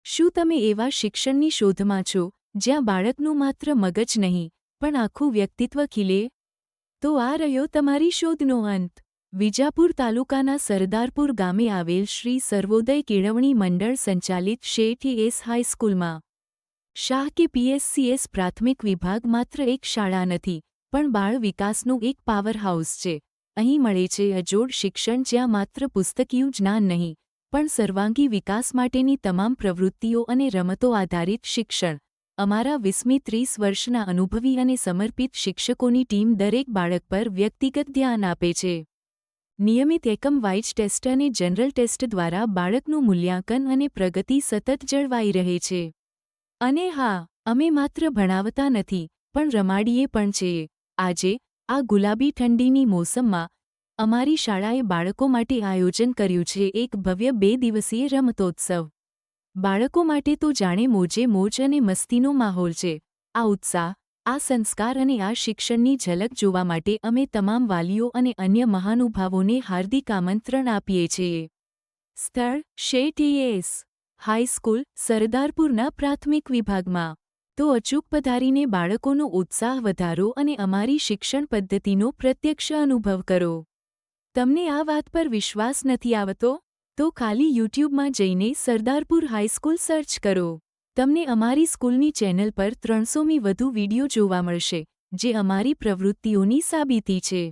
શું તમે એવા શિક્ષણની શોધમાં છો જ્યાં બાળકનું માત્ર મગજ નહીં પણ આખું વ્યક્તિત્વ ખીલે? તો આ રહ્યો તમારી શોધનો અંત. વિજાપુર તાલુકાના સરદારપુર ગામે આવેલ શ્રી સર્વોદય કેળવણી મંડળ સંચાલિત શેઠ એસ હાઈસ્કૂલમાં શાહ કે પીએસસીએસ પ્રાથમિક વિભાગ માત્ર એક શાળા નથી પણ બાળ વિકાસનું એક પાવરહાઉસ છે. અહીં મળે છે અજોડ શિક્ષણ, જ્યાં માત્ર પુસ્તકીયું જ્ઞાન નહીં પણ સર્વાંગી વિકાસ માટેની તમામ પ્રવૃત્તિઓ અને રમતો આધારિત શિક્ષણ. અમારા 20-30 વર્ષના અનુભવી અને સમર્પિત શિક્ષકોની ટીમ દરેક બાળક પર વ્યક્તિગત ધ્યાન આપે છે. નિયમિત એકમ વાઇઝ ટેસ્ટ અને જનરલ ટેસ્ટ દ્વારા બાળકનું મૂલ્યાંકન અને પ્રગતિ સતત જળવાઈ રહે છે. અને હા, અમે માત્ર ભણાવતા નથી પણ રમાડીએ પણ છીએ. આજે આ ગુલાબી ઠંડીની મોસમમાં અમારી શાળાએ બાળકો માટે આયોજન કર્યું છે એક ભવ્ય 2 દિવસીય રમતોત્સવ. બાળકો માટે તો જાણે મોજે મોજ અને મસ્તીનો માહોલ છે. આ ઉત્સાહ, આ સંસ્કાર અને આ શિક્ષણની ઝલક જોવા માટે અમે તમામ વાલીઓ અને અન્ય મહાનુભાવોને હાર્દિક આમંત્રણ આપીએ છીએ. સ્થળ: શેઠ એસ હાઈસ્કૂલ, સરદારપુરના પ્રાથમિક વિભાગમાં. તો અચૂક પધારીને બાળકોનો ઉત્સાહ વધારો અને અમારી શિક્ષણ પદ્ધતિનો પ્રત્યક્ષ અનુભવ કરો. તમને આ વાત પર વિશ્વાસ નથી આવતો? તો ખાલી યુટ્યુબમાં જઈને સરદારપુર હાઈસ્કૂલ સર્ચ કરો. તમને અમારી સ્કૂલની ચેનલ પર 300મી વધુ વિડિયો જોવા મળશે, જે અમારી પ્રવૃત્તિઓની સાબિતી છે.